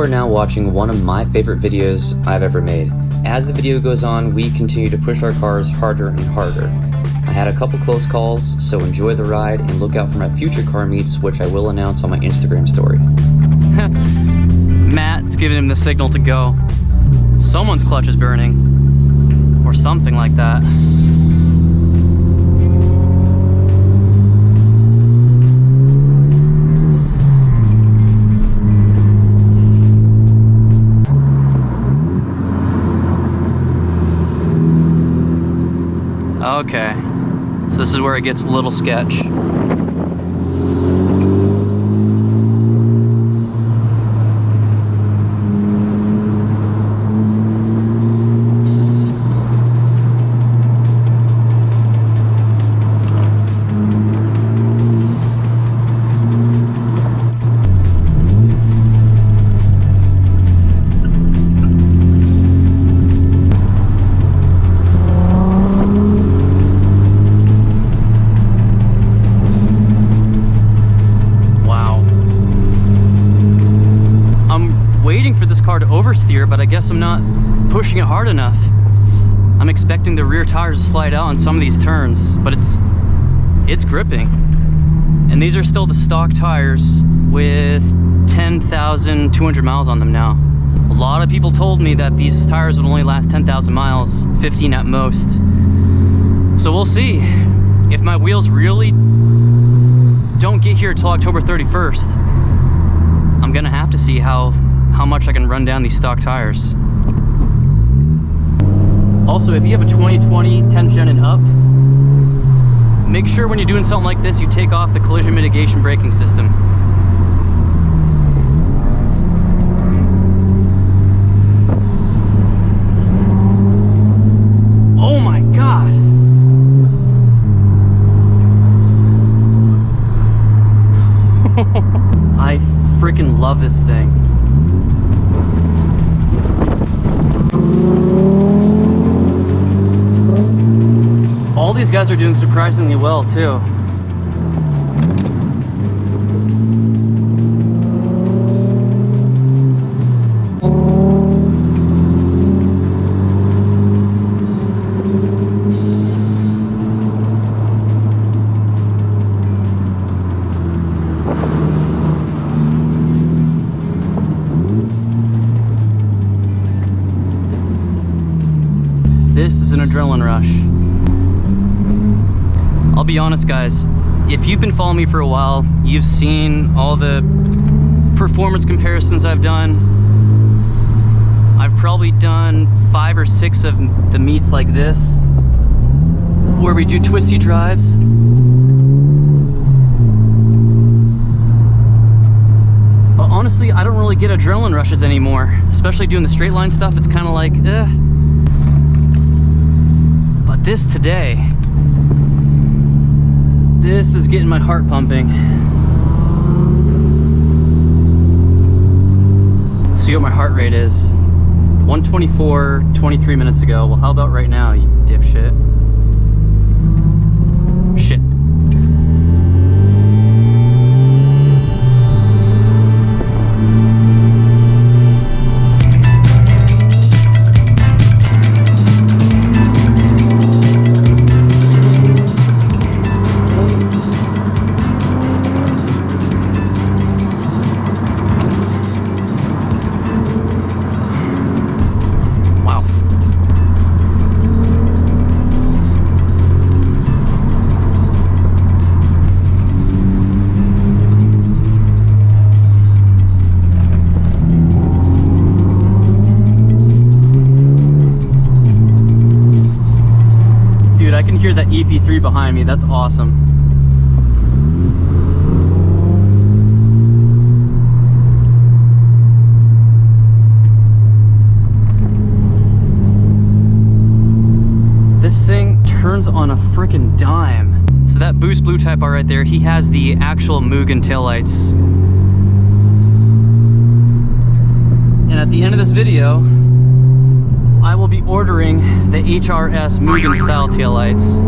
are now watching one of my favorite videos I've ever made. As the video goes on, we continue to push our cars harder and harder. I had a couple close calls, so enjoy the ride and look out for my future car meets, which I will announce on my Instagram story. Matt's giving him the signal to go. Someone's clutch is burning, or something like that. Okay, so this is where it gets a little sketch. To oversteer, but I guess I'm not pushing it hard enough. I'm expecting the rear tires to slide out on some of these turns, but it's gripping. And these are still the stock tires with 10,200 miles on them now. A lot of people told me that these tires would only last 10,000 miles, 15 at most. So we'll see. If my wheels really don't get here till October 31st, I'm gonna have to see how much I can run down these stock tires. Also, if you have a 2020 10th gen and up, make sure when you're doing something like this, you take off the collision mitigation braking system. Oh my God! I freaking love this thing. All these guys are doing surprisingly well too. This is an adrenaline rush. I'll be honest, guys, if you've been following me for a while, you've seen all the performance comparisons I've done. I've probably done 5 or 6 of the meets like this, where we do twisty drives. But honestly, I don't really get adrenaline rushes anymore, especially doing the straight line stuff. It's kind of like, eh. But this today, this is getting my heart pumping. See what my heart rate is. 124, 23 minutes ago. Well, how about right now, you dipshit? Shit. I can hear that EP3 behind me. That's awesome. This thing turns on a freaking dime. So that Boost Blue Type R right there, he has the actual Mugen taillights. And at the end of this video, I will be ordering the HRS Mugen style taillights.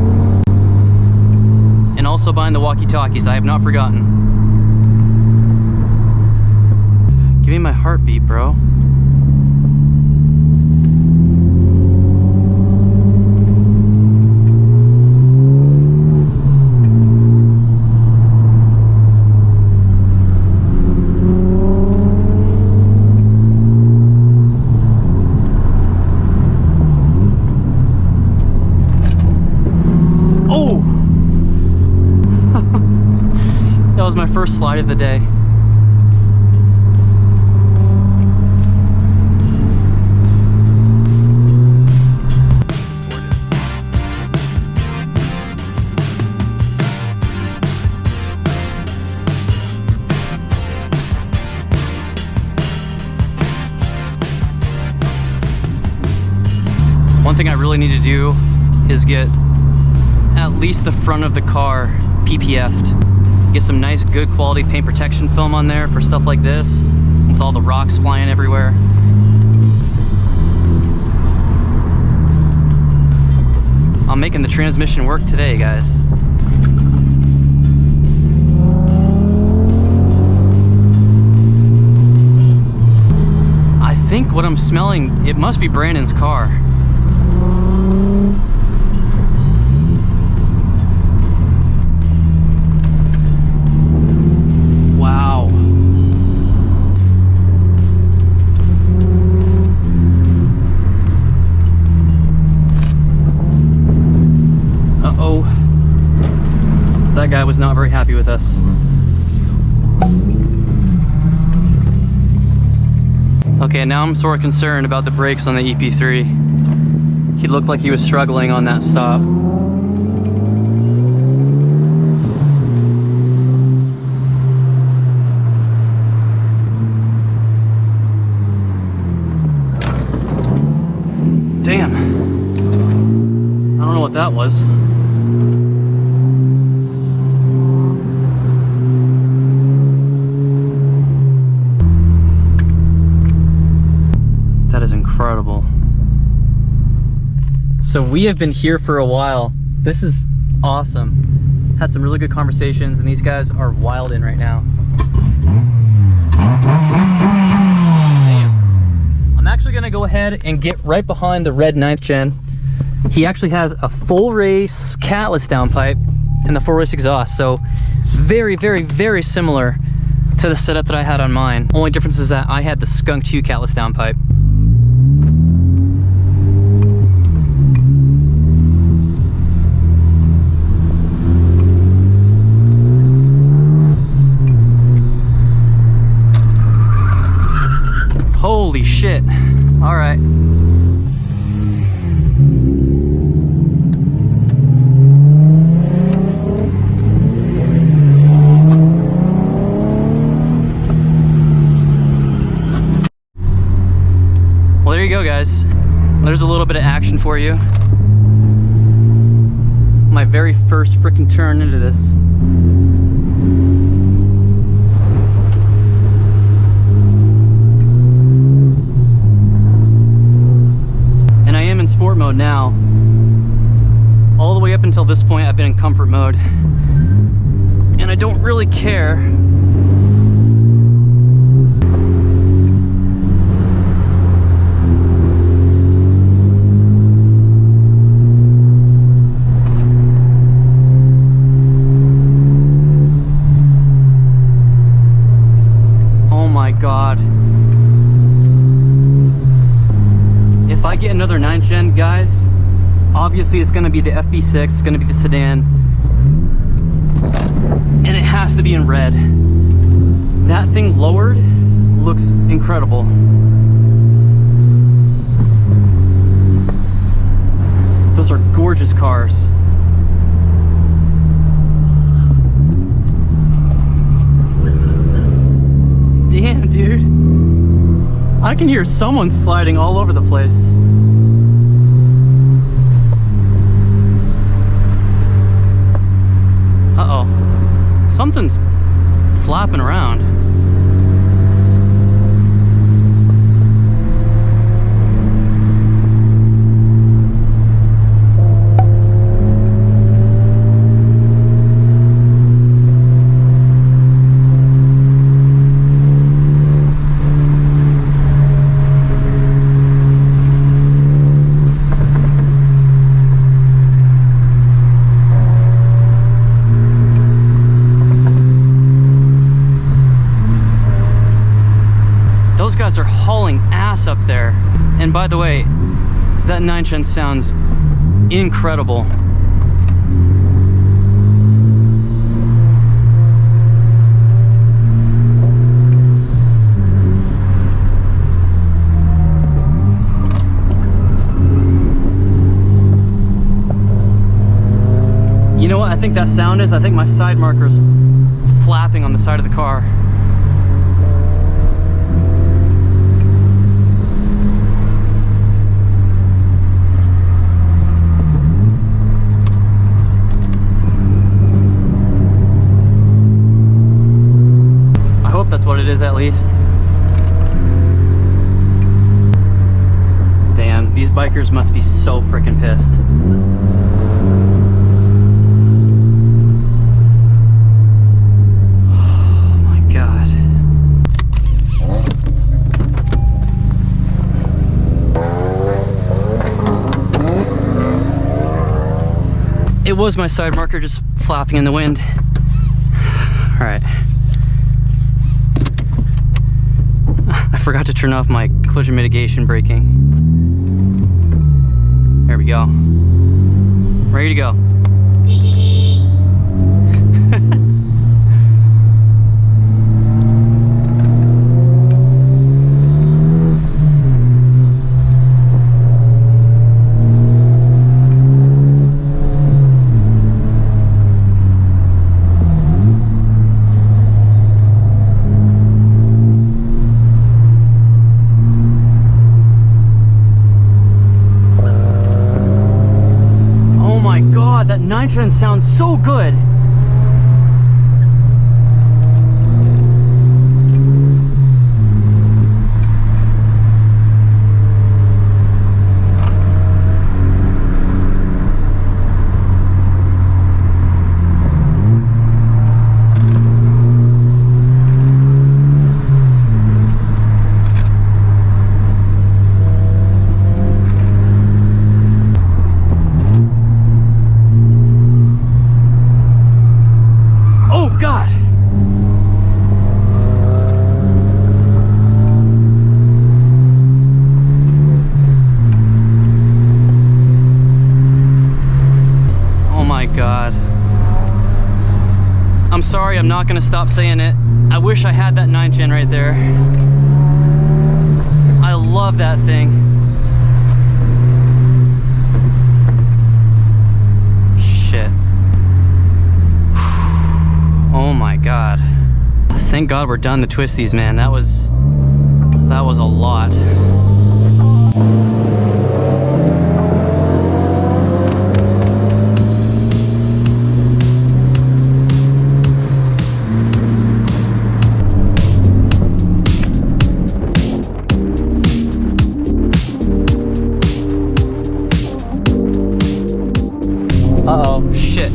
And also buying the walkie-talkies, I have not forgotten. Give me my heartbeat, bro. Oh! That was my first slide of the day. One thing I really need to do is get at least the front of the car PPF'd. Get some nice good quality paint protection film on there for stuff like this, with all the rocks flying everywhere. I'm making the transmission work today, guys. I think what I'm smelling, it must be Brandon's car. Wow. Uh-oh. That guy was not very happy with us. Okay, now I'm sort of concerned about the brakes on the EP3. He looked like he was struggling on that stop. Damn. I don't know what that was. That is incredible. So we have been here for a while. This is awesome. Had some really good conversations, and these guys are wildin' right now. Damn. I'm actually gonna go ahead and get right behind the red 9th gen. He actually has a full race catless downpipe and the full race exhaust. So very, very, very similar to the setup that I had on mine. Only difference is that I had the Skunk 2 catless downpipe. Holy shit. All right. Well, there you go, guys. There's a little bit of action for you. My very first frickin' turn into this. Sport mode now. All the way up until this point I've been in comfort mode, and I don't really care. Oh my god. If I get another 9th gen, guys, obviously it's going to be the FB6, it's going to be the sedan, and it has to be in red. That thing lowered looks incredible. Those are gorgeous cars. Damn, dude. I can hear someone sliding all over the place. Uh-oh. Something's flapping around. hauling ass up there. And by the way, that 9-gen sounds incredible. You know what I think that sound is? I think my side marker's flapping on the side of the car. I hope that's what it is at least. Damn, these bikers must be so freaking pissed. It was my side marker just flapping in the wind. All right. I forgot to turn off my collision mitigation braking. There we go. Ready to go. That 9-gen sounds so good. I'm sorry, I'm not gonna stop saying it. I wish I had that 9-gen right there. I love that thing. Shit. Oh my God. Thank God we're done the twisties, man. That was a lot. Uh-oh, shit.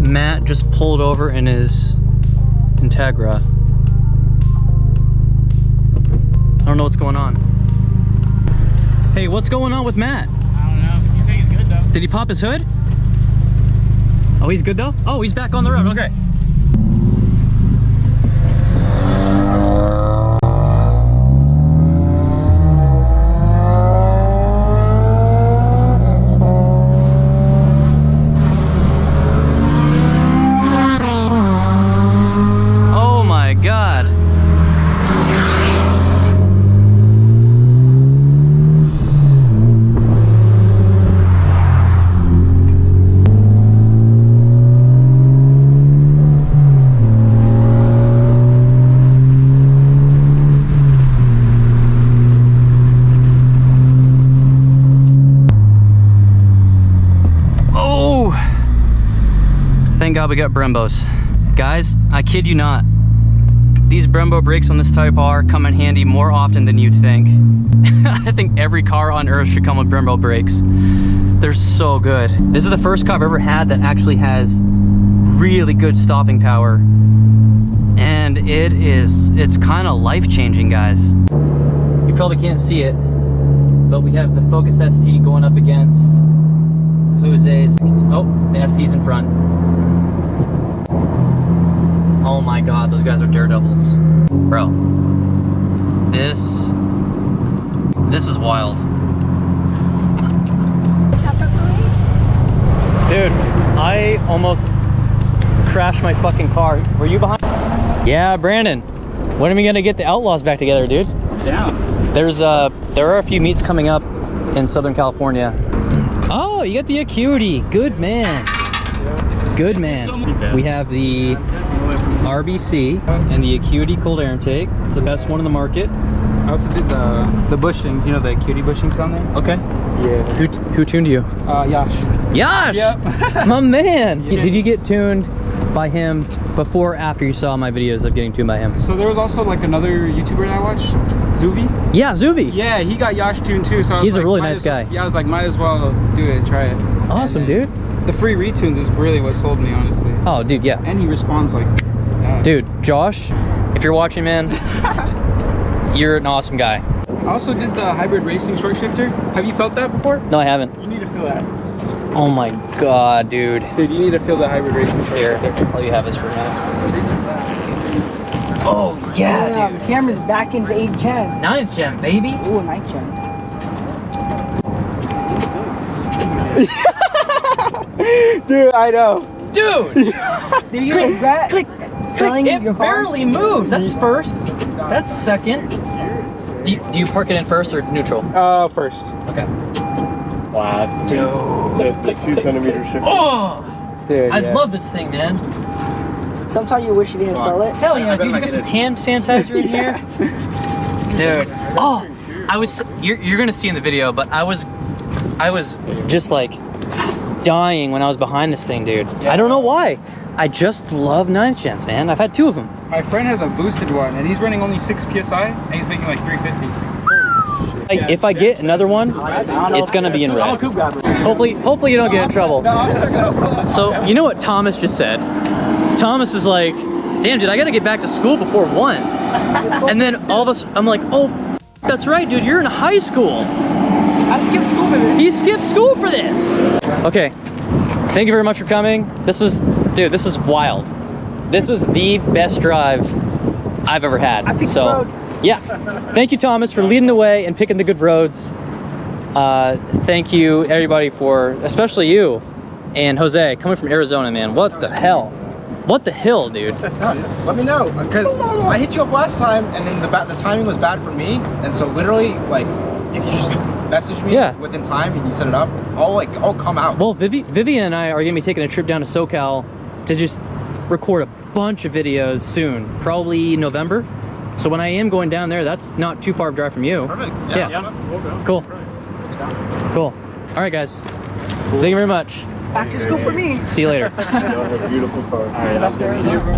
Matt just pulled over in his Integra. I don't know what's going on. Hey, what's going on with Matt? I don't know. He said he's good though. Did he pop his hood? Oh, he's good though? Oh, he's back on the road, okay. Thank God we got Brembos. Guys, I kid you not. These Brembo brakes on this Type R come in handy more often than you'd think. I think every car on earth should come with Brembo brakes. They're so good. This is the first car I've ever had that actually has really good stopping power. And it's kind of life-changing, guys. You probably can't see it, but we have the Focus ST going up against Jose's. Oh, the ST's in front. Oh my god, those guys are daredevils. Bro. This is wild. Dude, I almost crashed my fucking car. Were you behind? Yeah, Brandon. When are we gonna get the Outlaws back together, dude? Down. There are a few meets coming up in Southern California. Oh, you got the Acuity. Good man. Good man. We have the RBC and the Acuity cold air intake. It's the best one in the market. I also did the bushings, you know, the Acuity bushings down there? Okay. Yeah. Who tuned you? Yash. Yash! Yep. My man! Did you get tuned by him before or after you saw my videos of getting tuned by him? So there was also like another YouTuber that I watched, Zuvi. Yeah, Zuvi! Yeah, he got Yash tuned too, so I was He's a like, really might nice as well- guy. Yeah, I was like, might as well do it, try it. Awesome, And dude. then the free retunes is really what sold me, honestly. Oh, dude, yeah. And he responds like that. Dude, Josh, if you're watching, man, you're an awesome guy. I also did the hybrid racing short shifter. Have you felt that before? No, I haven't. You need to feel that. Oh my god, dude. Dude, you need to feel the hybrid racing short Here, shifter. all you have is for a minute. Oh, yeah, dude. The camera's back into 8 gen. 9th gen, baby. Ooh, 9 gen. Dude, I know. Dude! Do you regret selling It your car? barely moves. That's first. That's second. Do you park it in first or neutral? First. Okay. Wow. Dude. The 2 centimeter shift. Oh! Dude, I yeah. love this thing, man. Sometimes you wish you didn't sell it. Hell yeah, dude. You got some hand sanitizer in here? Dude. Oh! You're gonna see in the video, but I was just like dying when I was behind this thing, dude. Yeah. I don't know why. I just love 9th gens, man. I've had 2 of them. My friend has a boosted one, and he's running only 6 psi, and he's making like 350. If I get another one, it's gonna be in red. Hopefully you don't get in trouble. No, I'm still gonna pull up. So you know what Thomas just said? Thomas is like, damn dude, I gotta get back to school before 1. And then all of us, I'm like, oh, that's right, dude, you're in high school. I skipped school for this. He skipped school for this. Okay, thank you very much for coming. This was wild. This was the best drive I've ever had. I picked the road. Yeah, thank you Thomas for leading the way and picking the good roads. Thank you everybody for, especially you and Jose, coming from Arizona, man. What the hell? What the hell, dude? Let me know, because I hit you up last time, and then the timing was bad for me, and so literally, like, if you just message me within time and you set it up, I'll come out. Well, Vivian and I are gonna be taking a trip down to SoCal to just record a bunch of videos soon, probably November. So when I am going down there, that's not too far of a drive from you. Perfect. Yeah. Cool. Cool. All right, guys. Thank you very much. Back to school for me. See you later. You have a beautiful car. All right, that's good. See you, bro.